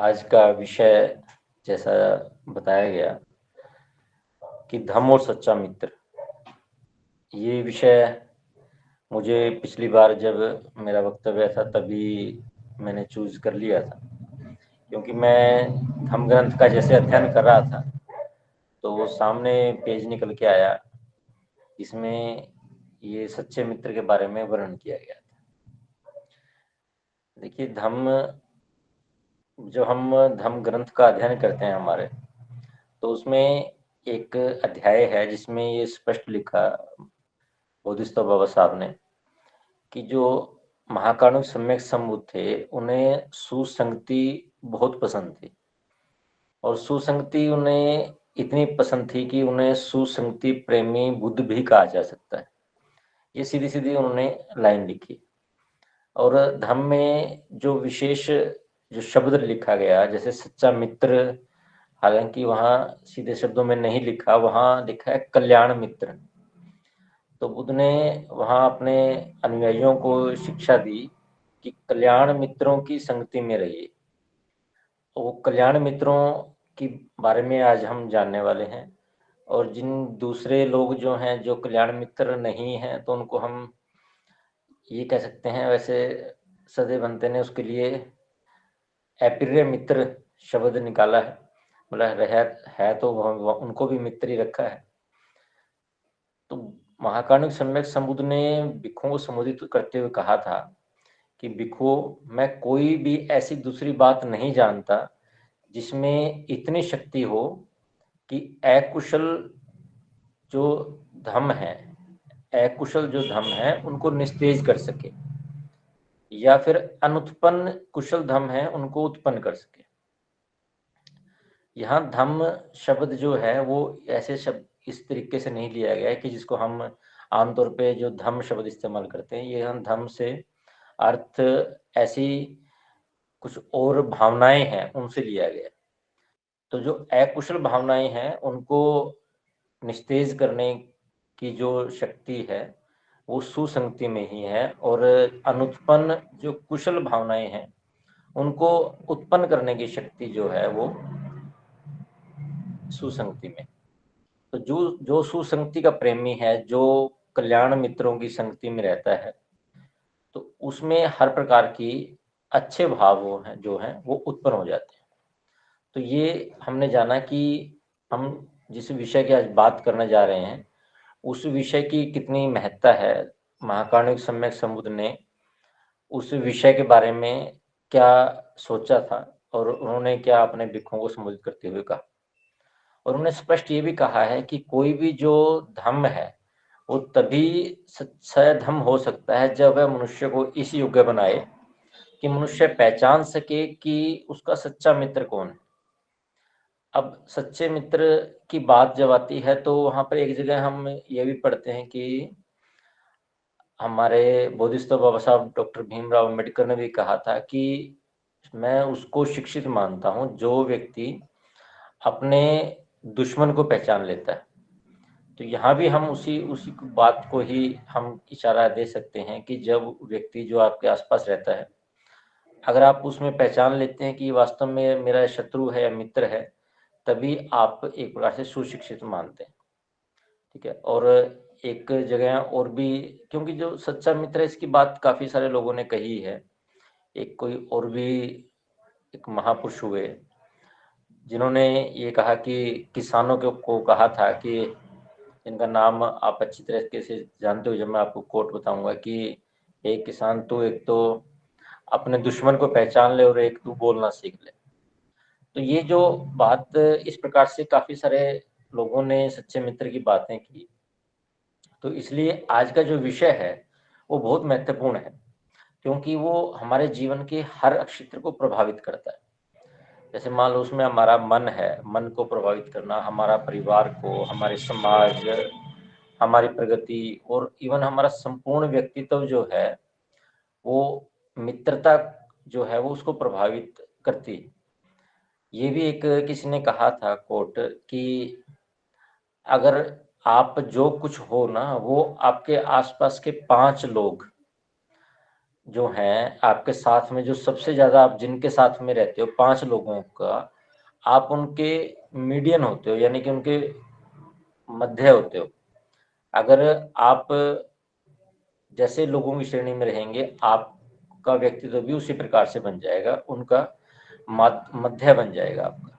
आज का विषय जैसा बताया गया कि धम्म और सच्चा मित्र, ये विषय मुझे पिछली बार जब मेरा वक्तव्य था तभी मैंने चूज़ कर लिया था, क्योंकि मैं धम्म ग्रंथ का जैसे अध्ययन कर रहा था तो वो सामने पेज निकल के आया, इसमें ये सच्चे मित्र के बारे में वर्णन किया गया था। देखिए, जब हम धम्म ग्रंथ का अध्ययन करते हैं हमारे, तो उसमें एक अध्याय है जिसमें ये स्पष्ट लिखा बोधिसत्व बाबा साहब ने कि जो महाकारुणिक सम्यक संबुद्ध थे, उन्हें सुसंगति बहुत पसंद थी और सुसंगति उन्हें इतनी पसंद थी कि उन्हें सुसंगति प्रेमी बुद्ध भी कहा जा सकता है। ये सीधी-सीधी उन्होंने लाइन लिखी। और धम्म में जो विशेष जो शब्द लिखा गया, जैसे सच्चा मित्र, हालांकि वहाँ सीधे शब्दों में नहीं लिखा, वहाँ लिखा है कल्याण मित्र। तो बुद्ध ने वहाँ अपने अनुयायियों को शिक्षा दी कि कल्याण मित्रों की संगति में रहिए। तो वो कल्याण मित्रों के बारे में आज हम जानने वाले हैं। और जिन दूसरे लोग जो हैं, जो कल्याण मित्र नहीं हैं, तो उनको हम ये कह सकते हैं, वैसे सदैव बनते ने उसके लिए अप्रिय मित्र शब्द निकाला है, मतलब है तो उनको भी मित्र ही रखा है। तो महाकारुणिक सम्यक संबुद्ध ने भिक्षुओं को संबोधित करते हुए कहा था कि भिक्षुओं, मैं कोई भी ऐसी दूसरी बात नहीं जानता जिसमें इतनी शक्ति हो कि अकुशल जो धम्म है, अकुशल जो धम्म है उनको निस्तेज कर सके, या फिर अनुत्पन्न कुशल धम्म है उनको उत्पन्न कर सके। यहाँ धम्म शब्द जो है वो ऐसे शब्द इस तरीके से नहीं लिया गया है कि जिसको हम आमतौर पे जो धम्म शब्द इस्तेमाल करते हैं, ये हम धम्म से अर्थ ऐसी कुछ और भावनाएं हैं उनसे लिया गया। तो जो अकुशल भावनाएं हैं उनको निस्तेज करने की जो शक्ति है वो सुसंगति में ही है, और अनुत्पन्न जो कुशल भावनाएं हैं उनको उत्पन्न करने की शक्ति जो है वो सुसंगति में। तो जो जो सुसंगति का प्रेमी है, जो कल्याण मित्रों की संगति में रहता है, तो उसमें हर प्रकार की अच्छे भाव हैं जो हैं वो उत्पन्न हो जाते हैं। तो ये हमने जाना कि हम जिस विषय की आज बात करने जा रहे हैं उस विषय की कितनी महत्ता है। महाकारुणिक सम्यक संबुद्ध ने उस विषय के बारे में क्या सोचा था और उन्होंने क्या अपने भिक्षुओं को संबोधित करते हुए कहा। और उन्होंने स्पष्ट ये भी कहा है कि कोई भी जो धम्म है वो तभी सच्चा धम्म हो सकता है जब वह मनुष्य को इस योग्य बनाए कि मनुष्य पहचान सके कि उसका सच्चा मित्र कौन है। अब सच्चे मित्र की बात जब आती है तो वहाँ पर एक जगह हम ये भी पढ़ते हैं कि हमारे बोधिसत्व बाबा साहब डॉक्टर भीमराव अम्बेडकर ने भी कहा था कि मैं उसको शिक्षित मानता हूँ जो व्यक्ति अपने दुश्मन को पहचान लेता है। तो यहाँ भी हम उसी उसी बात को ही हम इशारा दे सकते हैं कि जब व्यक्ति जो आपके आसपास रहता है, अगर आप उसमें पहचान लेते हैं कि वास्तव में मेरा शत्रु है या मित्र है, तभी आप एक प्रकार से सुशिक्षित मानते हैं। ठीक है। और एक जगह और भी, क्योंकि जो सच्चा मित्र है इसकी बात काफ़ी सारे लोगों ने कही है। एक कोई और भी एक महापुरुष हुए जिन्होंने ये कहा कि किसानों को कहा था कि इनका नाम आप अच्छी तरीके से जानते हो, जब मैं आपको कोट बताऊंगा कि एक किसान तू एक तो अपने दुश्मन को पहचान ले और एक तू बोलना सीख ले। तो ये जो बात इस प्रकार से काफ़ी सारे लोगों ने सच्चे मित्र की बातें की। तो इसलिए आज का जो विषय है वो बहुत महत्वपूर्ण है, क्योंकि वो हमारे जीवन के हर क्षेत्र को प्रभावित करता है। जैसे मान लो उसमें हमारा मन है, मन को प्रभावित करना, हमारा परिवार को, हमारे समाज, हमारी प्रगति और इवन हमारा संपूर्ण व्यक्तित्व जो है वो मित्रता जो है वो उसको प्रभावित करती है। ये भी एक किसी ने कहा था कोट कि अगर आप जो कुछ हो ना वो आपके आसपास के 5 लोग जो हैं आपके साथ में, जो सबसे ज़्यादा आप जिनके साथ में रहते हो 5 लोगों का, आप उनके मीडियन होते हो, यानी कि उनके मध्य होते हो। अगर आप जैसे लोगों की श्रेणी में रहेंगे, आपका व्यक्तित्व भी उसी प्रकार से बन जाएगा, उनका मध्य बन जाएगा आपका।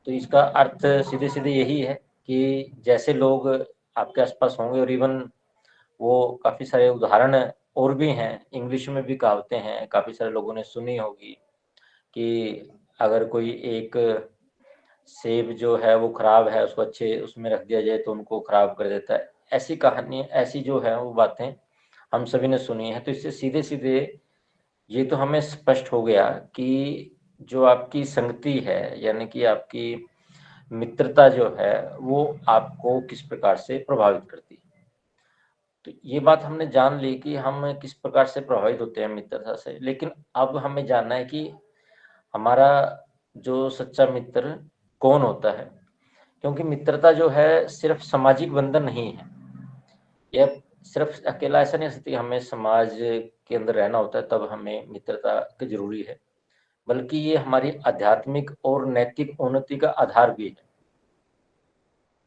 तो इसका अर्थ सीधे सीधे यही है कि जैसे लोग आपके आसपास होंगे, और इवन वो काफ़ी सारे उदाहरण और भी हैं, इंग्लिश में भी कहावतें हैं, काफ़ी सारे लोगों ने सुनी होगी कि अगर कोई एक सेब जो है वो खराब है, उसको अच्छे उसमें रख दिया जाए तो उनको खराब कर देता है। ऐसी कहानी, ऐसी जो है वो बातें हम सभी ने सुनी है। तो इससे सीधे सीधे ये तो हमें स्पष्ट हो गया कि जो आपकी संगति है, यानी कि आपकी मित्रता जो है, वो आपको किस प्रकार से प्रभावित करती है। तो ये बात हमने जान ली कि हम किस प्रकार से प्रभावित होते हैं मित्रता से। लेकिन अब हमें जानना है कि हमारा जो सच्चा मित्र कौन होता है, क्योंकि मित्रता जो है सिर्फ सामाजिक बंधन नहीं है। यह सिर्फ अकेला ऐसा नहीं हो सकती, हमें समाज के अंदर रहना होता है तब हमें मित्रता की जरूरी है, बल्कि ये हमारी आध्यात्मिक और नैतिक उन्नति का आधार भी है।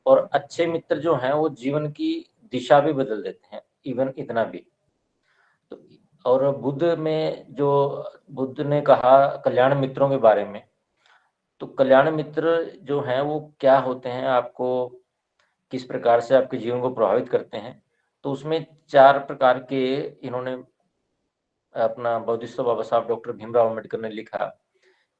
और अच्छे मित्र जो हैं वो जीवन की दिशा भी बदल देते हैं, इवन इतना भी। तो और बुद्ध ने कहा कल्याण मित्रों के बारे में, तो कल्याण मित्र जो हैं वो क्या होते हैं, आपको किस प्रकार से आपके जीवन को प्रभावित करते हैं, तो उसमें 4 प्रकार के इन्होंने अपना बौद्धिस्ट बाबा साहब डॉक्टर भीमराव अम्बेडकर ने लिखा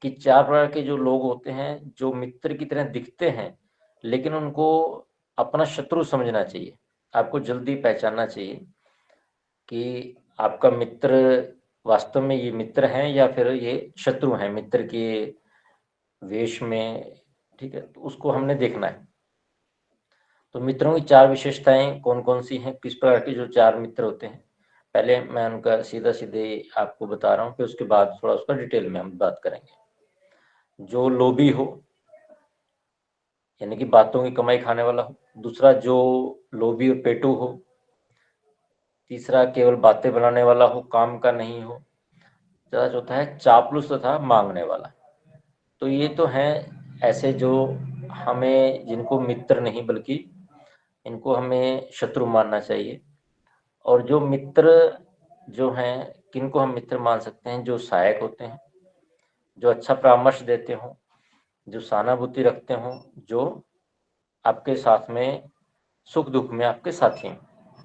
कि 4 प्रकार के जो लोग होते हैं, जो मित्र की तरह दिखते हैं, लेकिन उनको अपना शत्रु समझना चाहिए। आपको जल्दी पहचानना चाहिए कि आपका मित्र वास्तव में ये मित्र हैं या फिर ये शत्रु हैं, मित्र के वेश में, ठीक है? तो उसको हमने देखना है। तो मित्रों की 4 विशेषताएं कौन-कौन सी हैं, किस प्रकार के जो 4 मित्र होते हैं, पहले मैं उनका सीधा-सीधे आपको बता रहा हूँ, फिर उसके बाद थोड़ा उसका डिटेल में हम बात करेंगे। जो लोभी हो, यानी कि बातों की कमाई खाने वाला हो। दूसरा, जो लोभी और पेटू हो। तीसरा, केवल बातें बनाने वाला हो, काम का नहीं हो। चौथा है चापलूस तथा मांगने वाला। तो ये तो हैं ऐसे जो हमें, जिनको मित्र नहीं बल्कि इनको हमें शत्रु मानना चाहिए। और जो मित्र जो हैं, किनको हम मित्र मान सकते हैं, जो सहायक होते हैं, जो अच्छा परामर्श देते हों, जो सहानुभूति रखते हों, जो आपके साथ में सुख दुख में आपके साथी हैं।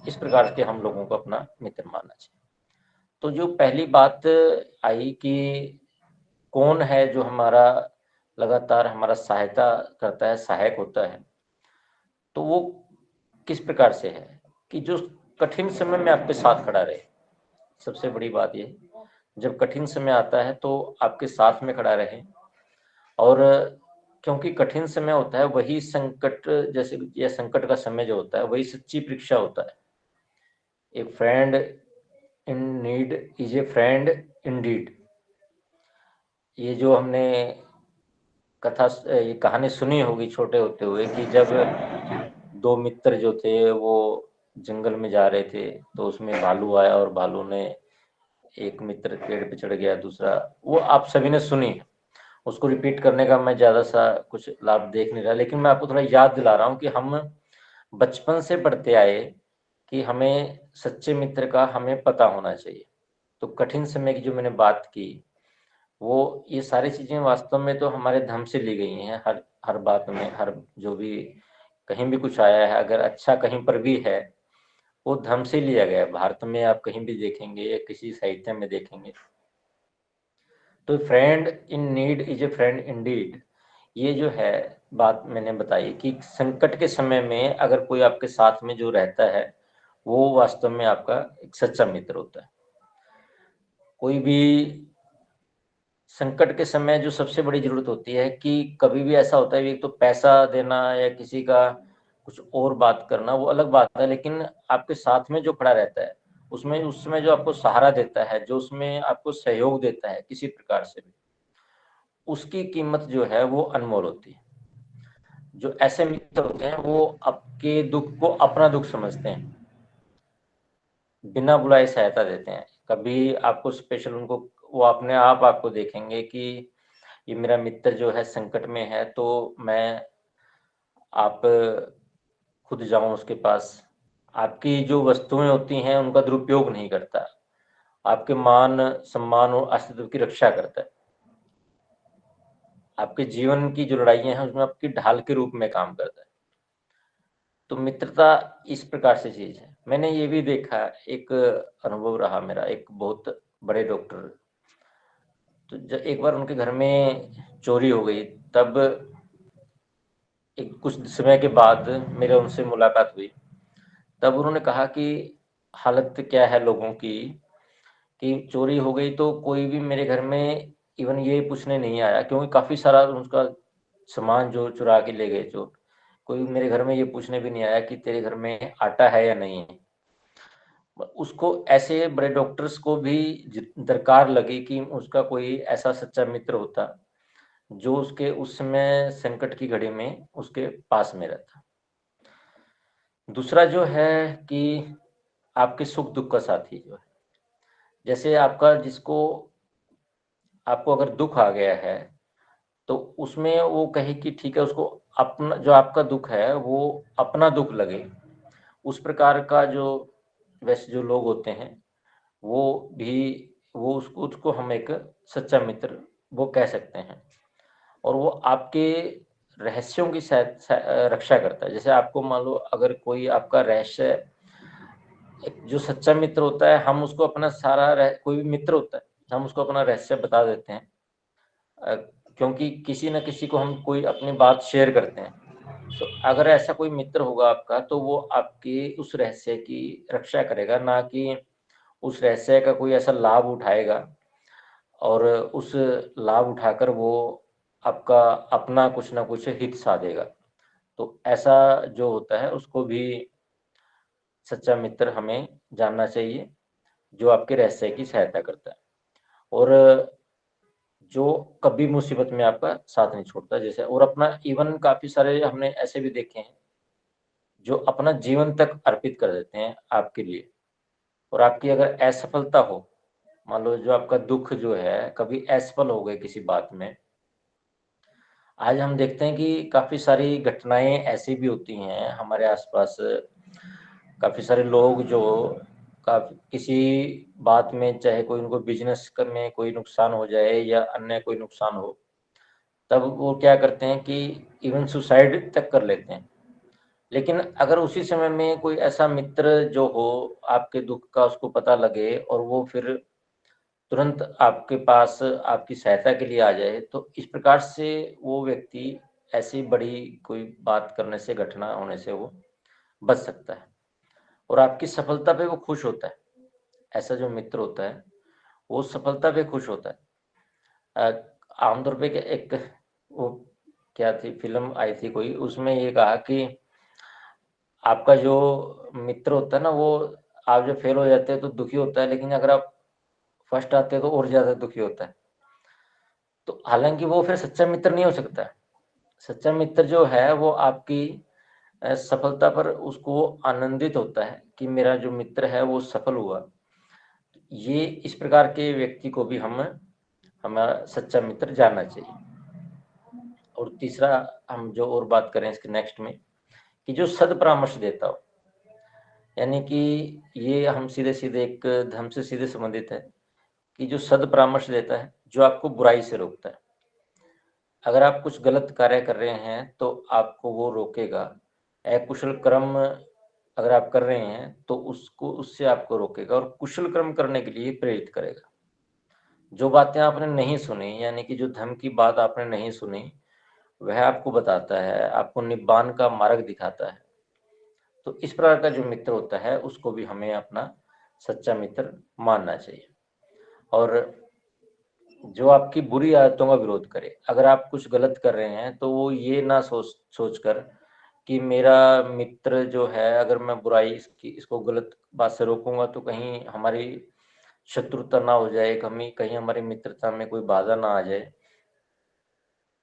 इस प्रकार के हम लोगों को अपना मित्र मानना चाहिए। तो जो पहली बात आई कि कौन है जो हमारा लगातार हमारा सहायता करता है, सहायक होता है, तो वो किस प्रकार से है कि जो कठिन समय में आपके साथ खड़ा रहे। सबसे बड़ी बात ये, जब कठिन समय आता है तो आपके साथ में खड़ा रहे। और क्योंकि कठिन समय होता है वही संकट, जैसे यह संकट का समय जो होता है वही सच्ची परीक्षा होता है। ए friend in need is a friend Indeed. ये जो हमने ये कहानी सुनी होगी छोटे होते हुए कि जब 2 मित्र जो थे वो जंगल में जा रहे थे, तो उसमें भालू आया और भालू ने एक मित्र पेड़ पे चढ़ गया, दूसरा, वो आप सभी ने सुनी है। उसको रिपीट करने का मैं ज़्यादा सा कुछ लाभ देख नहीं रहा, लेकिन मैं आपको थोड़ा याद दिला रहा हूँ कि हम बचपन से पढ़ते आए कि हमें सच्चे मित्र का हमें पता होना चाहिए। तो कठिन समय की जो मैंने बात की, वो ये सारी चीज़ें वास्तव में तो हमारे धर्म से ली गई हैं। हर हर बात में, हर जो भी कहीं भी कुछ आया है, अगर अच्छा कहीं पर भी है, वो धर्म से लिया गया है। भारत में आप कहीं भी देखेंगे या किसी साहित्य में देखेंगे, तो friend in need is a friend Indeed. ये जो है बात मैंने बताई कि संकट के समय में अगर कोई आपके साथ में जो रहता है, वो वास्तव में आपका एक सच्चा मित्र होता है। कोई भी संकट के समय जो सबसे बड़ी ज़रूरत होती है कि कभी भी ऐसा होता है, एक तो पैसा देना या किसी का कुछ और बात करना वो अलग बात है, लेकिन आपके साथ में जो खड़ा रहता है, उसमें उस समय जो आपको सहारा देता है, जो उसमें आपको सहयोग देता है किसी प्रकार से भी, उसकी कीमत जो है वो अनमोल होती है। जो ऐसे मित्र होते हैं वो आपके दुख को अपना दुख समझते हैं। बिना बुलाए सहायता देते हैं। कभी आपको स्पेशल उनको, वो अपने आप आपको देखेंगे कि ये मेरा मित्र जो है संकट में है, तो मैं आप खुद जाऊँ उसके पास। आपकी जो वस्तुएँ होती हैं उनका दुरुपयोग नहीं करता। आपके मान, सम्मान और अस्तित्व की रक्षा करता है। आपके जीवन की जो लड़ाइयाँ हैं उसमें आपकी ढाल के रूप में काम करता है। तो मित्रता इस प्रकार से चीज़ है। मैंने ये भी देखा, एक अनुभव रहा मेरा, एक बहुत बड़े डॉक्टर, तो एक बार उनके घर में चोरी हो गई। तब एक कुछ समय के बाद मेरे उनसे मुलाकात हुई। तब उन्होंने कहा कि हालत क्या है लोगों की, कि चोरी हो गई तो कोई भी मेरे घर में इवन ये पूछने नहीं आया, क्योंकि काफ़ी सारा उसका सामान जो चुरा के ले गए चोर, कोई मेरे घर में ये पूछने भी नहीं आया कि तेरे घर में आटा है या नहीं है। उसको ऐसे बड़े डॉक्टर्स को भी दरकार लगी कि उसका कोई ऐसा सच्चा मित्र होता जो उसके उस समय संकट की घड़ी में उसके पास में रहता। दूसरा जो है कि आपके सुख दुख का साथी जो है, जैसे आपका जिसको, आपको अगर दुख आ गया है तो उसमें वो कहे कि ठीक है, उसको अपना जो आपका दुख है वो अपना दुख लगे, उस प्रकार का जो, वैसे जो लोग होते हैं वो भी, वो उसको उसको हम एक सच्चा मित्र वो कह सकते हैं। और वो आपके रहस्यों की रक्षा करता है। जैसे आपको मान लो अगर कोई आपका रहस्य, एक जो सच्चा मित्र होता है, हम उसको अपना सारा कोई भी मित्र होता है, हम उसको अपना रहस्य बता देते हैं, अ, क्योंकि किसी न किसी को हम कोई अपनी बात शेयर करते हैं। तो अगर ऐसा कोई मित्र होगा आपका, तो वो आपकी उस रहस्य की रक्षा करेगा, ना कि उस रहस्य का कोई ऐसा लाभ उठाएगा और उस लाभ उठाकर वो आपका अपना कुछ ना कुछ हित साधेगा। तो ऐसा जो होता है उसको भी सच्चा मित्र हमें जानना चाहिए, जो आपके रहस्य की सहायता करता है और जो कभी मुसीबत में आपका साथ नहीं छोड़ता। जैसे और अपना इवन काफ़ी सारे हमने ऐसे भी देखे हैं, जो अपना जीवन तक अर्पित कर देते हैं आपके लिए। और आपकी अगर असफलता हो, मान लो जो आपका दुःख जो है, कभी असफल हो गए किसी बात में, आज हम देखते हैं कि काफ़ी सारी घटनाएँ ऐसी भी होती हैं हमारे आस-पास, काफ़ी सारे लोग जो किसी बात में, चाहे कोई उनको बिज़नेस में कोई नुकसान हो जाए या अन्य कोई नुकसान हो, तब वो क्या करते हैं कि इवन सुसाइड तक कर लेते हैं। लेकिन अगर उसी समय में कोई ऐसा मित्र जो हो, आपके दुःख का उसको पता लगे और वो फिर तुरंत आपके पास आपकी सहायता के लिए आ जाए, तो इस प्रकार से वो व्यक्ति ऐसी बड़ी कोई बात करने से, घटना होने से वो बच सकता है और आपकी सफलता पे वो खुश होता है। ऐसा जो मित्र होता है, वो सफलता पे खुश होता है। आमतौर पे एक वो क्या थी, फ़िल्म आई थी कोई, उसमें ये कहा कि आपका जो मित्र होता है ना, वो, आप जब फेल हो जाते हैं तो दुखी होता है, लेकिन अगर आप फर्स्ट आते हैं तो और ज़्यादा दुखी होता है। तो हालाँकि वो फिर सच्चा मित्र नहीं हो सकता है। सच्चा मित्र जो है वो आपकी सफलता पर उसको आनंदित होता है कि मेरा जो मित्र है वो सफल हुआ। ये इस प्रकार के व्यक्ति को भी हमारा सच्चा मित्र जानना चाहिए। और तीसरा, हम जो और बात करें इसके नेक्स्ट में, कि जो सद्परामर्श देता हो, यानी कि ये हम सीधे-सीधे एक धर्म से सीधे संबंधित है, कि जो सद्परामर्श देता है, जो आपको बुराई से रोकता है। अगर आप कुछ गलत कार्य कर रहे हैं तो आपको वो रोकेगा। अकुशल कर्म अगर आप कर रहे हैं तो उसको, उससे आपको रोकेगा और कुशल कर्म करने के लिए प्रेरित करेगा। जो बातें आपने नहीं सुनी, यानी कि जो धर्म की बात आपने नहीं सुनी, वह आपको बताता है, आपको निब्बान का मार्ग दिखाता है। तो इस प्रकार का जो मित्र होता है उसको भी हमें अपना सच्चा मित्र मानना चाहिए। और जो आपकी बुरी आदतों का विरोध करे, अगर आप कुछ गलत कर रहे हैं तो वो ये ना सोचकर कि मेरा मित्र जो है, अगर मैं बुराई इसको गलत बात से रोकूंगा तो कहीं हमारी शत्रुता ना हो जाए, कहीं हमारी मित्रता में कोई बाधा ना आ जाए,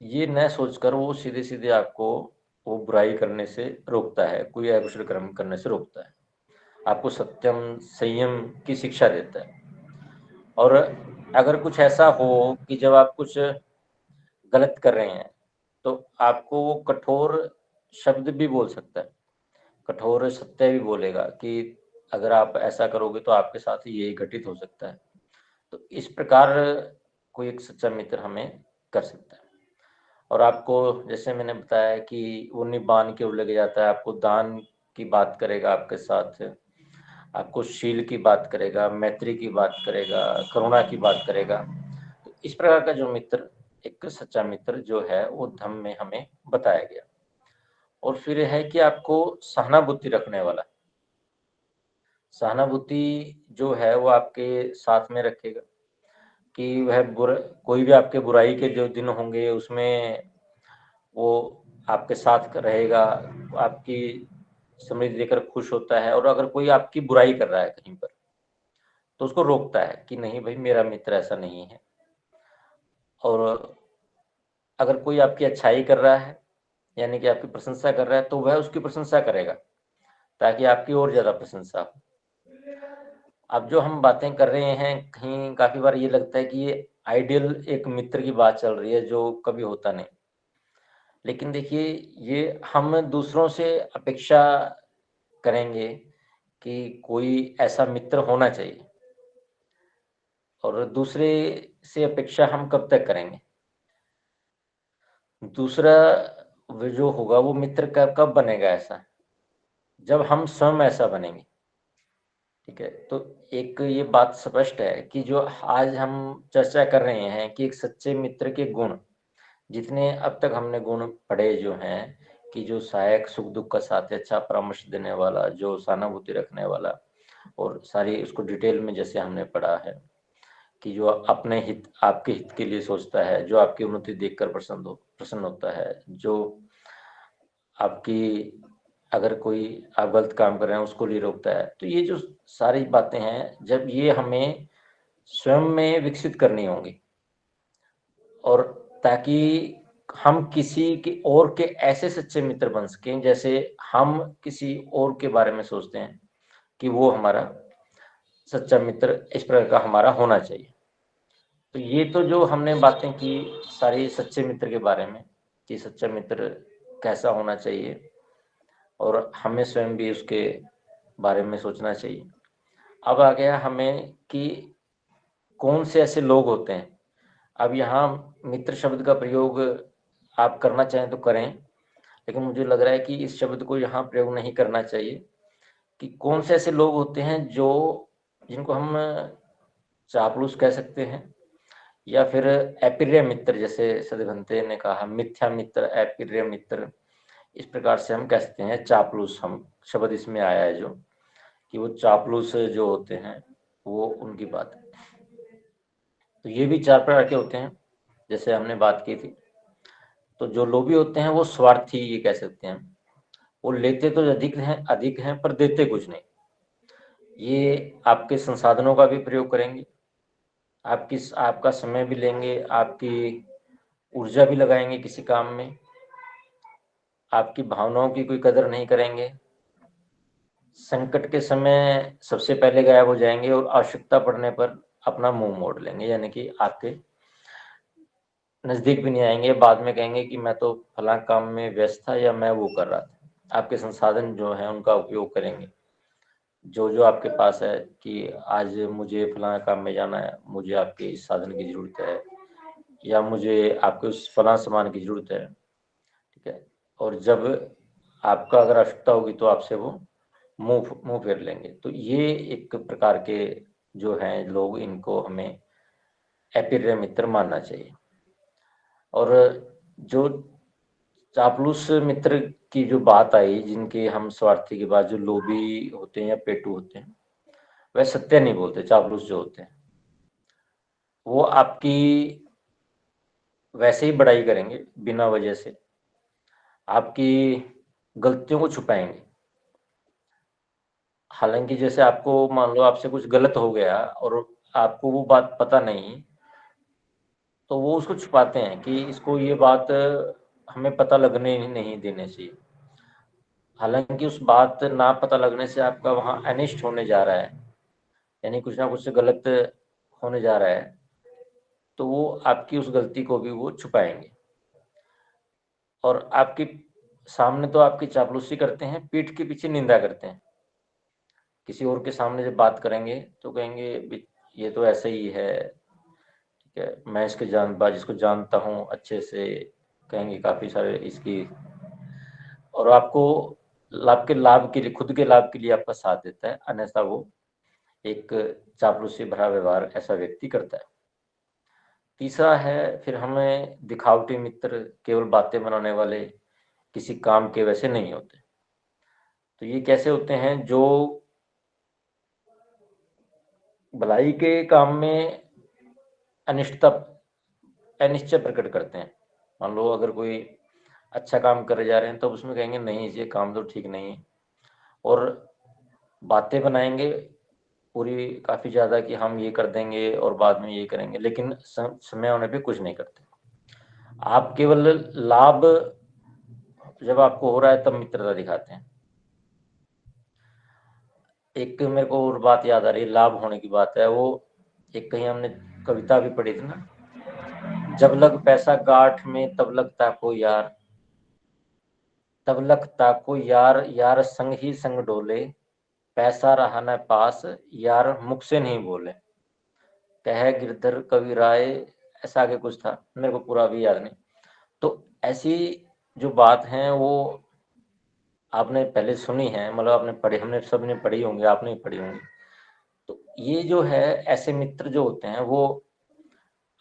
ये न सोचकर वो सीधे-सीधे आपको वो बुराई करने से रोकता है, कोई अकुशल कर्म करने से रोकता है। आपको सत्यम संयम की शिक्षा देता है। और अगर कुछ ऐसा हो कि जब आप कुछ गलत कर रहे हैं तो आपको वो कठोर शब्द भी बोल सकता है, कठोर सत्य भी बोलेगा कि अगर आप ऐसा करोगे तो आपके साथ ये घटित हो सकता है। तो इस प्रकार कोई एक सच्चा मित्र हमें कर सकता है। और आपको जैसे मैंने बताया कि वो नहीं बांध के वो लेके जाता है, आपको दान की बात करेगा आपके साथ, आपको शील की बात करेगा, मैत्री की बात करेगा, करुणा की बात करेगा। तो इस प्रकार का जो मित्र, एक सच्चा मित्र जो है वो धम्म में हमें बताया गया। और फिर है कि आपको सहानुभूति रखने वाला, सहानुभूति जो है वो आपके साथ में रखेगा कि वह कोई भी आपके बुराई के जो दिन होंगे उसमें वो आपके साथ रहेगा, आपकी समृद्धि देकर खुश होता है। और अगर कोई आपकी बुराई कर रहा है कहीं पर तो उसको रोकता है कि नहीं भाई मेरा मित्र ऐसा नहीं है। और अगर कोई आपकी अच्छाई कर रहा है यानी कि आपकी प्रशंसा कर रहा है तो वह उसकी प्रशंसा करेगा ताकि आपकी और ज़्यादा प्रशंसा हो। अब जो हम बातें कर रहे हैं कहीं काफ़ी बार ये लगता है कि ये आइडियल एक मित्र की बात चल रही है जो कभी होता नहीं। लेकिन देखिए ये हम दूसरों से अपेक्षा करेंगे कि कोई ऐसा मित्र होना चाहिए, और दूसरे से अपेक्षा हम कब तक करेंगे? दूसरा वो जो होगा वो मित्र कब बनेगा ऐसा? जब हम स्वयं ऐसा बनेंगे। ठीक है, तो एक ये बात स्पष्ट है कि जो आज हम चर्चा कर रहे हैं कि एक सच्चे मित्र के गुण, जितने अब तक हमने गुण पढ़े जो हैं कि जो सहायक, सुख दुख का साथी, अच्छा परामर्श देने वाला, जो सहानुभूति रखने वाला, और सारी उसको डिटेल में जैसे हमने पढ़ा है कि जो अपने हित, आपके हित के लिए सोचता है, जो आपकी उन्नति देखकर प्रसन्न होता है, जो आपकी अगर कोई आप गलत काम कर रहे हैं उसको लिए रोकता है। तो ये जो सारी बातें हैं जब ये हमें स्वयं में विकसित करनी होंगी, और ताकि हम किसी के और के ऐसे सच्चे मित्र बन सकें जैसे हम किसी और के बारे में सोचते हैं कि वो हमारा सच्चा मित्र इस प्रकार का हमारा होना चाहिए। तो ये तो जो हमने बातें की सारी सच्चे मित्र के बारे में कि सच्चा मित्र कैसा होना चाहिए, और हमें स्वयं भी उसके बारे में सोचना चाहिए। अब आ गया हमें कि कौन से ऐसे लोग होते हैं। अब यहाँ मित्र शब्द का प्रयोग आप करना चाहें तो करें, लेकिन मुझे लग रहा है कि इस शब्द को यहाँ प्रयोग नहीं करना चाहिए। कि कौन से ऐसे लोग होते हैं जो जिनको हम चापलूस कह सकते हैं, या फिर अप्रिय मित्र, जैसे सदभंते ने कहा मिथ्या मित्र, अप्रिय मित्र, इस प्रकार से हम कह सकते हैं चापलूस, हम शब्द इसमें आया है जो कि वो चापलूस जो होते हैं वो उनकी बात है। तो ये भी चार प्रकार के होते हैं जैसे हमने बात की थी। तो जो लोभी होते हैं वो स्वार्थी ये कह सकते हैं, वो लेते तो अधिक हैं पर देते कुछ नहीं। ये आपके संसाधनों का भी प्रयोग करेंगे, आपका समय भी लेंगे, आपकी ऊर्जा भी लगाएंगे किसी काम में, आपकी भावनाओं की कोई कदर नहीं करेंगे, संकट के समय सबसे पहले गायब हो जाएंगे, और आवश्यकता पड़ने पर अपना मुंह मोड़ लेंगे, यानी कि आपके नजदीक भी नहीं आएंगे। बाद में कहेंगे कि मैं तो फला काम में व्यस्त था या मैं वो कर रहा था। आपके संसाधन जो है उनका उपयोग करेंगे, जो आपके पास है कि आज मुझे फलाना काम में जाना है, मुझे आपके इस साधन की जरूरत है, या मुझे आपके उस फलाना सामान की जरूरत है। ठीक है, और जब आपका अगर आवश्यकता होगी तो आपसे वो मुंह फेर लेंगे। तो ये एक प्रकार के जो हैं लोग, इनको हमें अप्रिय मित्र मानना चाहिए। और जो चापलूस मित्र की जो बात आई, जिनके हम स्वार्थी के बाद जो लोभी होते हैं या पेटू होते हैं, वह सत्य नहीं बोलते। चापलूस जो होते हैं वो आपकी वैसे ही बड़ाई करेंगे बिना वजह से, आपकी गलतियों को छुपाएंगे। हालांकि जैसे आपको मान लो आपसे कुछ गलत हो गया और आपको वो बात पता नहीं, तो वो उसको छुपाते हैं कि इसको ये बात हमें पता लगने नहीं देने चाहिए। हालांकि उस बात ना पता लगने से आपका वहाँ अनिष्ट होने जा रहा है, यानी कुछ ना कुछ गलत होने जा रहा है, तो वो आपकी उस गलती को भी वो छुपाएंगे। और आपके सामने तो आपकी चापलूसी करते हैं, पीठ के पीछे निंदा करते हैं। किसी और के सामने जब बात करेंगे तो कहेंगे ये तो ऐसे ही है, ठीक है, मैं जिसको जानता हूँ अच्छे से, कहेंगे काफ़ी सारे इसकी, और आपको आपके लाभ के लिए, खुद के लाभ के लिए आपका साथ देता है, अन्यथा वो एक चापलूसी भरा व्यवहार ऐसा व्यक्ति करता है। तीसरा है, फिर हमें दिखावटी मित्र, केवल बातें बनाने वाले, किसी काम के वैसे नहीं होते। तो ये कैसे होते हैं? जो भलाई के काम में अनिष्टता अनिश्चय प्रकट करते हैं। मान लो अगर कोई अच्छा काम करे जा रहे हैं तो उसमें कहेंगे नहीं, ये काम तो ठीक नहीं है, और बातें बनाएंगे पूरी काफ़ी ज़्यादा कि हम ये कर देंगे और बाद में ये करेंगे, लेकिन समय होने पे कुछ नहीं करते। आप केवल लाभ जब आपको हो रहा है तब मित्रता दिखाते हैं। एक मेरे को और बात याद आ रही है, लाभ होने की बात है, वो एक कहीं हमने कविता भी पढ़ी थी ना, जब लग पैसा गांठ में तब लगता को यार, तब लगता को यार, यार संग ही संग डोले, पैसा रहा न पास, यार मुख से नहीं बोले, कह गिरधर कवि राय, ऐसा आगे कुछ था, मेरे को पूरा भी याद नहीं। तो ऐसी जो बात है वो आपने पहले सुनी है, मतलब आपने पढ़ी, हमने सबने पढ़ी होंगी, आपने भी पढ़ी होंगी। तो ये जो है, ऐसे मित्र जो होते हैं वो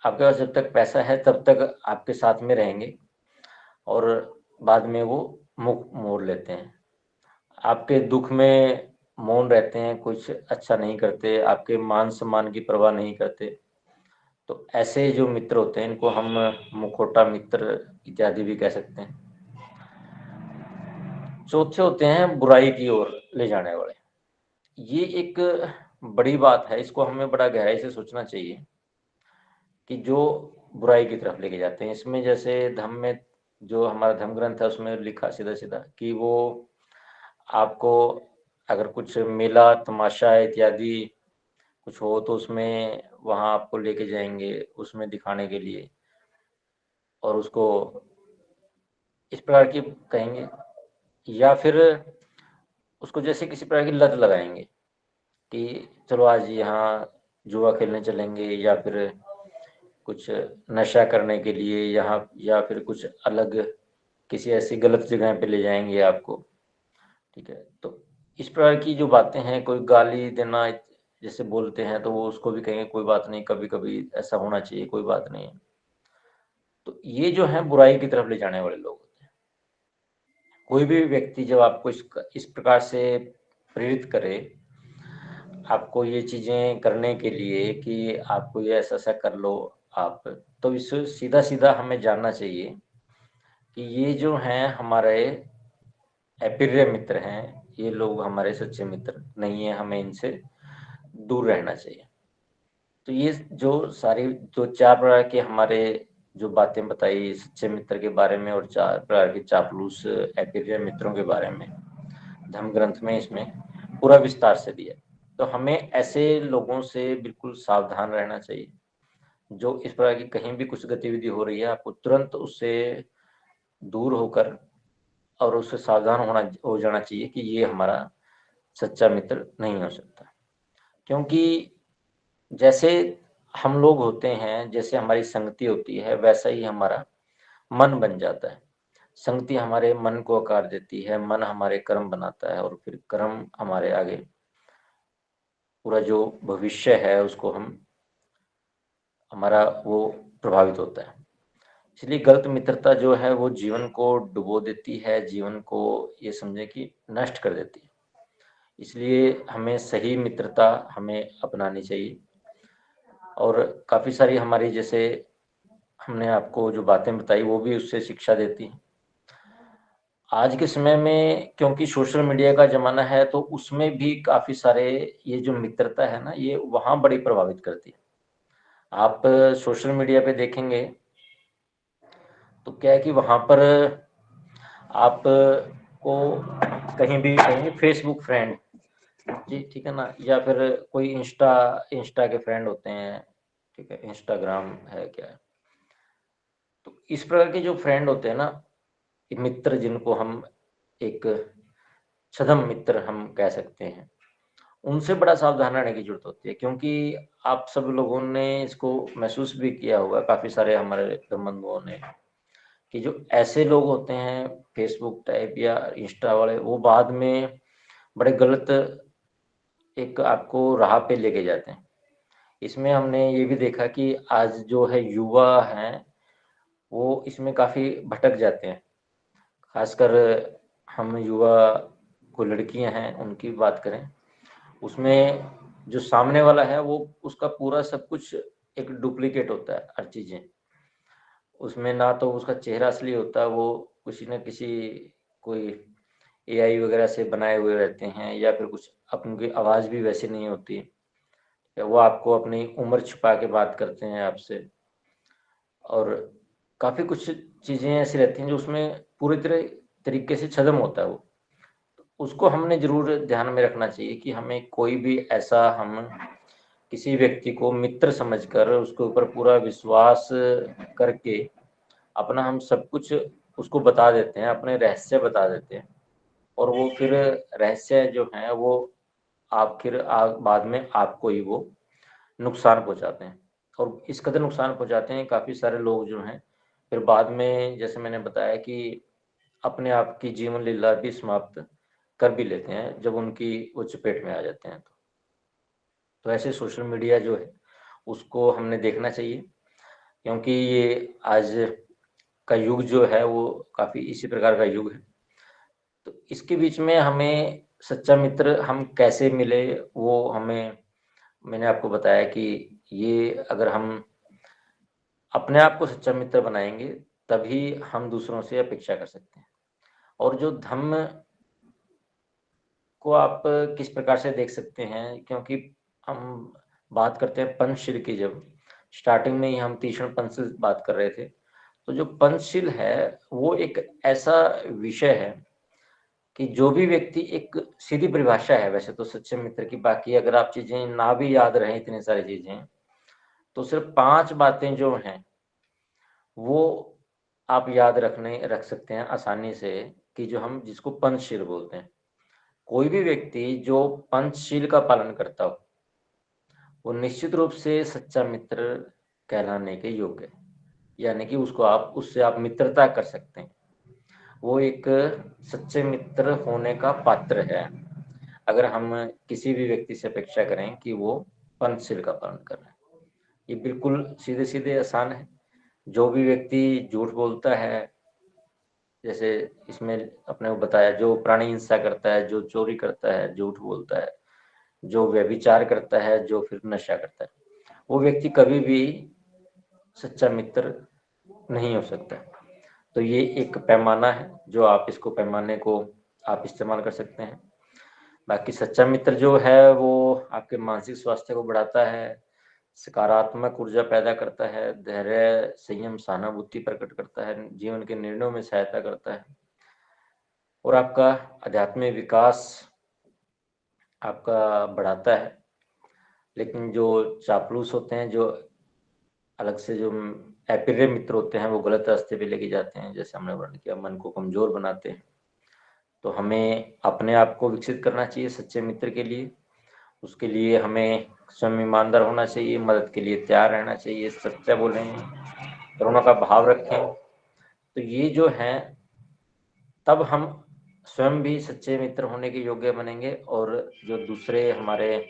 आपके पास जब तक पैसा है तब तक आपके साथ में रहेंगे, और बाद में वो मुख मोड़ लेते हैं, आपके दुख में मौन रहते हैं, कुछ अच्छा नहीं करते, आपके मान सम्मान की परवाह नहीं करते। तो ऐसे जो मित्र होते हैं इनको हम मुखौटा मित्र इत्यादि भी कह सकते हैं। चौथे होते हैं बुराई की ओर ले जाने वाले। ये एक बड़ी बात है, इसको हमें बड़ा गहराई से सोचना चाहिए कि जो बुराई की तरफ लेके जाते हैं। इसमें जैसे धम्म में, जो हमारा धम्म ग्रंथ है उसमें लिखा सीधा सीधा कि वो आपको अगर कुछ मेला तमाशा इत्यादि कुछ हो तो उसमें वहाँ आपको लेके जाएंगे उसमें दिखाने के लिए, और उसको इस प्रकार की कहेंगे, या फिर उसको जैसे किसी प्रकार की लत लगाएंगे कि चलो आज यहाँ जुआ खेलने चलेंगे, या फिर कुछ नशा करने के लिए यहाँ, या फिर कुछ अलग किसी ऐसी गलत जगह पे ले जाएंगे आपको, ठीक है। तो इस प्रकार की जो बातें हैं, कोई गाली देना जैसे बोलते हैं तो वो उसको भी कहेंगे कोई बात नहीं, कभी कभी ऐसा होना चाहिए, कोई बात नहीं है। तो ये जो है बुराई की तरफ ले जाने वाले लोग होते हैं। कोई भी व्यक्ति जब आपको इस प्रकार से प्रेरित करे आपको ये चीजें करने के लिए कि आपको ये ऐसा ऐसा कर लो आप, तो इससे सीधा सीधा हमें जानना चाहिए कि ये जो हैं हमारे अप्रिय मित्र हैं, ये लोग हमारे सच्चे मित्र नहीं है, हमें इनसे दूर रहना चाहिए। तो ये जो सारी जो चार प्रकार के हमारे जो बातें बताई सच्चे मित्र के बारे में, और चार प्रकार के चापलूस अप्रिय मित्रों के बारे में धम्म ग्रंथ में इसमें पूरा विस्तार से दिया। तो हमें ऐसे लोगों से बिल्कुल सावधान रहना चाहिए। जो इस प्रकार की कहीं भी कुछ गतिविधि हो रही है आपको तुरंत उससे दूर होकर और उससे सावधान हो जाना चाहिए कि ये हमारा सच्चा मित्र नहीं हो सकता। क्योंकि जैसे हम लोग होते हैं, जैसे हमारी संगति होती है, वैसा ही हमारा मन बन जाता है। संगति हमारे मन को आकार देती है, मन हमारे कर्म बनाता है, और फिर कर्म हमारे आगे पूरा जो भविष्य है उसको हमारा वो प्रभावित होता है। इसलिए गलत मित्रता जो है वो जीवन को डुबो देती है, जीवन को ये समझे कि नष्ट कर देती है। इसलिए हमें सही मित्रता हमें अपनानी चाहिए। और काफ़ी सारी हमारी जैसे हमने आपको जो बातें बताई वो भी उससे शिक्षा देती हैं। आज के समय में क्योंकि सोशल मीडिया का ज़माना है तो उसमें भी काफ़ी सारे ये जो मित्रता है ना, ये वहाँ बड़ी प्रभावित करती है। आप सोशल मीडिया पे देखेंगे तो क्या है कि वहाँ पर आपको कहीं भी कहीं फेसबुक फ्रेंड जी, ठीक है ना, या फिर कोई इंस्टा के फ्रेंड होते हैं, ठीक है, इंस्टाग्राम है क्या है। तो इस प्रकार के जो फ्रेंड होते हैं ना, मित्र जिनको हम एक छद्म मित्र हम कह सकते हैं, उनसे बड़ा सावधान रहने की जरूरत होती है, क्योंकि आप सब लोगों ने इसको महसूस भी किया होगा, काफी सारे हमारे बंधुओं ने, कि जो ऐसे लोग होते हैं फेसबुक टाइप या इंस्टा वाले, वो बाद में बड़े गलत एक आपको राह पे लेके जाते हैं। इसमें हमने ये भी देखा कि आज जो है युवा हैं, वो इसमें काफ़ी भटक जाते हैं। खासकर हम युवा को लड़कियां हैं उनकी बात करें, उसमें जो सामने वाला है वो उसका पूरा सब कुछ एक डुप्लीकेट होता है, हर चीज़ें उसमें, ना तो उसका चेहरा असली होता है, वो किसी न किसी कोई एआई वगैरह से बनाए हुए रहते हैं, या फिर कुछ अपनी आवाज़ भी वैसी नहीं होती, या वो आपको अपनी उम्र छुपा के बात करते हैं आपसे, और काफ़ी कुछ चीज़ें ऐसी रहती हैं जो उसमें पूरी तरह तरीके से छद्म होता है वो। उसको हमने ज़रूर ध्यान में रखना चाहिए कि हमें कोई भी ऐसा हम किसी व्यक्ति को मित्र समझकर उसके ऊपर पूरा विश्वास करके अपना हम सब कुछ उसको बता देते हैं, अपने रहस्य बता देते हैं, और वो फिर रहस्य जो है वो आखिर बाद में आपको ही वो नुकसान पहुंचाते हैं, और इस कदर नुकसान पहुंचाते हैं काफ़ी सारे लोग जो हैं, फिर बाद में जैसे मैंने बताया कि अपने आप की जीवन लीला भी समाप्त कर भी लेते हैं जब उनकी वो चपेट में आ जाते हैं। तो ऐसे सोशल मीडिया जो है उसको हमने देखना चाहिए, क्योंकि ये आज का युग जो है वो काफ़ी इसी प्रकार का युग है। तो इसके बीच में हमें सच्चा मित्र हम कैसे मिले, वो हमें, मैंने आपको बताया कि ये अगर हम अपने आप को सच्चा मित्र बनाएंगे तभी हम दूसरों से अपेक्षा कर सकते हैं। और जो धम्म को आप किस प्रकार से देख सकते हैं, क्योंकि हम बात करते हैं पंचशील की, जब स्टार्टिंग में ही हम तीक्ष्ण पंच से बात कर रहे थे, तो जो पंचशील है वो एक ऐसा विषय है कि जो भी व्यक्ति, एक सीधी परिभाषा है वैसे तो सच्चे मित्र की, बाकी अगर आप चीजें ना भी याद रहे इतनी सारी चीजें, तो सिर्फ 5 बातें जो हैं वो आप याद रख सकते हैं आसानी से, कि जो हम जिसको पंचशील बोलते हैं। कोई भी व्यक्ति जो पंचशील का पालन करता हो वो निश्चित रूप से सच्चा मित्र कहलाने के योग्य है, यानी कि उससे आप मित्रता कर सकते हैं, वो एक सच्चे मित्र होने का पात्र है, अगर हम किसी भी व्यक्ति से अपेक्षा करें कि वो पंचशील का पालन कर रहे हैं। ये बिल्कुल सीधे सीधे आसान है। जो भी व्यक्ति झूठ बोलता है, जैसे इसमें अपने को बताया, जो प्राणी हिंसा करता है, जो चोरी करता है, झूठ बोलता है, जो व्यभिचार करता है, जो फिर नशा करता है, वो व्यक्ति कभी भी सच्चा मित्र नहीं हो सकता। तो ये एक पैमाना है, जो आप इसको पैमाने को आप इस्तेमाल कर सकते हैं। बाकी सच्चा मित्र जो है वो आपके मानसिक स्वास्थ्य को बढ़ाता है, सकारात्मक ऊर्जा पैदा करता है, धैर्य, संयम, सहानुभूति प्रकट करता है, जीवन के निर्णयों में सहायता करता है, और आपका आध्यात्मिक विकास आपका बढ़ाता है। लेकिन जो चापलूस होते हैं, जो अलग से जो अप्रिय मित्र होते हैं, वो गलत रास्ते पे लेके जाते हैं, जैसे हमने वर्णन किया, मन को कमजोर बनाते हैं। तो हमें अपने आप को विकसित करना चाहिए सच्चे मित्र के लिए। उसके लिए हमें स्वयं ईमानदार होना चाहिए, मदद के लिए तैयार रहना चाहिए, सच्चा बोलें, करुणा का भाव रखें। तो ये जो है, तब हम स्वयं भी सच्चे मित्र होने के योग्य बनेंगे, और जो दूसरे हमारे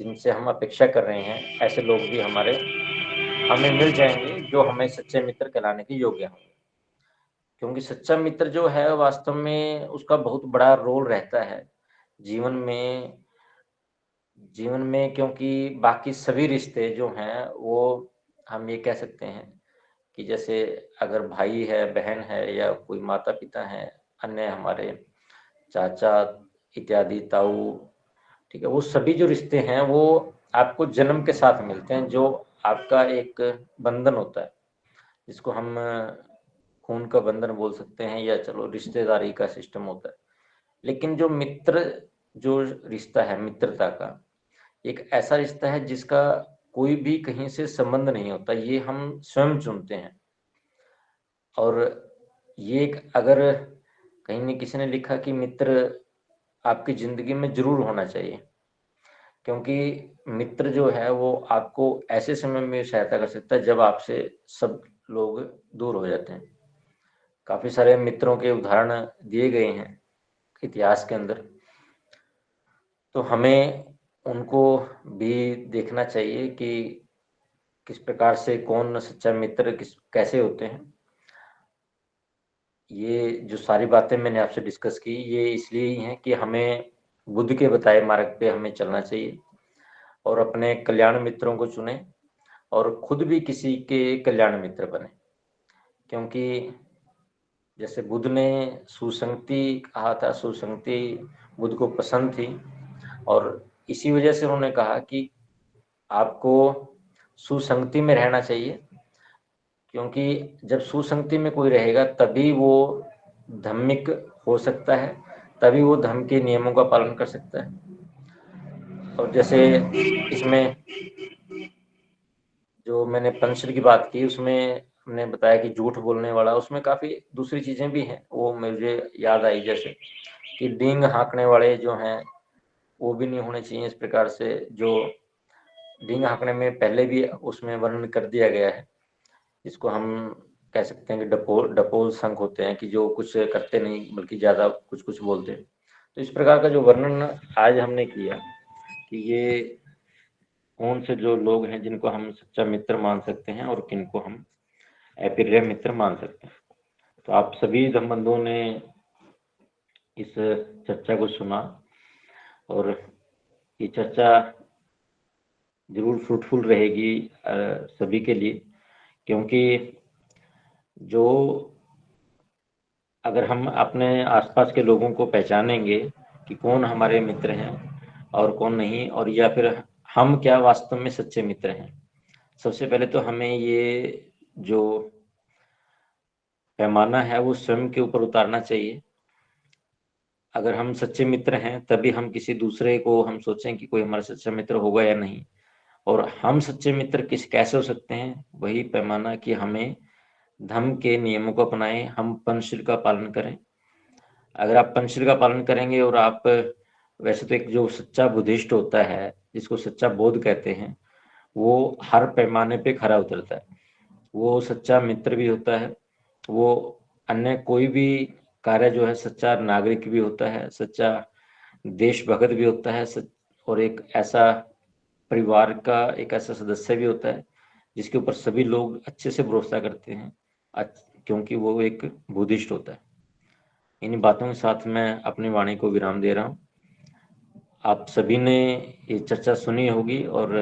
जिनसे हम अपेक्षा कर रहे हैं ऐसे लोग भी हमें मिल जाएंगे जो हमें सच्चे मित्र कहलाने के योग्य होंगे। क्योंकि सच्चा मित्र जो है वास्तव में उसका बहुत बड़ा रोल रहता है जीवन में जीवन में क्योंकि बाकी सभी रिश्ते जो हैं वो हम ये कह सकते हैं कि जैसे अगर भाई है, बहन है, या कोई माता पिता है, अन्य हमारे चाचा इत्यादि, ताऊ, ठीक है, वो सभी जो रिश्ते हैं वो आपको जन्म के साथ मिलते हैं, जो आपका एक बंधन होता है, जिसको हम खून का बंधन बोल सकते हैं, या चलो रिश्तेदारी का सिस्टम होता है। लेकिन जो मित्र जो रिश्ता है मित्रता का, एक ऐसा रिश्ता है जिसका कोई भी कहीं से संबंध नहीं होता, ये हम स्वयं चुनते हैं। और ये एक अगर कहीं न किसी ने लिखा कि मित्र आपकी ज़िंदगी में ज़रूर होना चाहिए, क्योंकि मित्र जो है वो आपको ऐसे समय में सहायता कर सकता है जब आपसे सब लोग दूर हो जाते हैं। काफ़ी सारे मित्रों के उदाहरण दिए गए हैं इतिहास के अंदर, तो हमें उनको भी देखना चाहिए कि किस प्रकार से कौन सच्चा मित्र कैसे होते हैं। ये जो सारी बातें मैंने आपसे डिस्कस की, ये इसलिए ही हैं कि हमें बुद्ध के बताए मार्ग पे हमें चलना चाहिए और अपने कल्याण मित्रों को चुनें और खुद भी किसी के कल्याण मित्र बने, क्योंकि जैसे बुद्ध ने सुसंगति कहा था, सुसंगति बुद्ध को पसंद थी और इसी वजह से उन्होंने कहा कि आपको सुसंगति में रहना चाहिए, क्योंकि जब सुसंगति में कोई रहेगा तभी वो धार्मिक हो सकता है, तभी वो धर्म के नियमों का पालन कर सकता है। और जैसे इसमें जो मैंने पंचशील की बात की, उसमें हमने बताया कि झूठ बोलने वाला, उसमें काफ़ी दूसरी चीज़ें भी हैं, वो मुझे याद आई, जैसे कि डींग हाँकने वाले जो हैं वो भी नहीं होने चाहिए। इस प्रकार से जो डींग हाँकने में पहले भी उसमें वर्णन कर दिया गया है, इसको हम कह सकते हैं कि डपोल संख होते हैं कि जो कुछ करते नहीं बल्कि ज़्यादा कुछ कुछ बोलते हैं। तो इस प्रकार का जो वर्णन आज हमने किया कि ये कौन से जो लोग हैं जिनको हम सच्चा मित्र मान सकते हैं और किनको हम अप्रिय मित्र मान सकते हैं। तो आप सभी संबंधों ने इस चर्चा को सुना और ये चर्चा जरूर फ्रूटफुल रहेगी सभी के लिए, क्योंकि जो अगर हम अपने आसपास के लोगों को पहचानेंगे कि कौन हमारे मित्र हैं और कौन नहीं, और या फिर हम क्या वास्तव में सच्चे मित्र हैं, सबसे पहले तो हमें ये जो पैमाना है वो स्वयं के ऊपर उतारना चाहिए। अगर हम सच्चे मित्र हैं तभी हम किसी दूसरे को हम सोचें कि कोई हमारा सच्चा मित्र होगा या नहीं। और हम सच्चे मित्र कैसे हो सकते हैं, वही पैमाना कि हमें धर्म के नियमों को अपनाएं, हम पंचशील का पालन करें। अगर आप पंचशील का पालन करेंगे और आप वैसे तो एक जो सच्चा बुद्धिस्ट होता है जिसको सच्चा बौद्ध कहते हैं, वो हर पैमाने पे खरा उतरता है, वो सच्चा मित्र भी होता है, वो अन्य कोई भी कार्य जो है सच्चा नागरिक भी होता है, सच्चा देशभक्त भी होता है, और एक ऐसा परिवार का एक ऐसा सदस्य भी होता है जिसके ऊपर सभी लोग अच्छे से भरोसा करते हैं, क्योंकि वो एक बुद्धिस्ट होता है। इन बातों के साथ मैं अपनी वाणी को विराम दे रहा हूँ। आप सभी ने ये चर्चा सुनी होगी और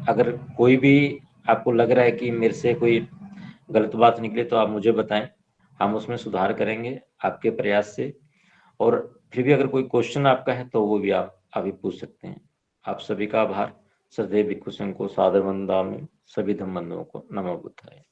अगर कोई भी आपको लग रहा है कि मेरे से कोई गलत बात निकले तो आप मुझे बताएं, हम उसमें सुधार करेंगे आपके प्रयास से। और फिर भी अगर कोई क्वेश्चन आपका है तो वो भी आप अभी पूछ सकते हैं। आप सभी का आभार। सदैव भिक्षु संघ को सादर वंदनामि। सभी धम्म बंधुओं को नमो बुद्धाय।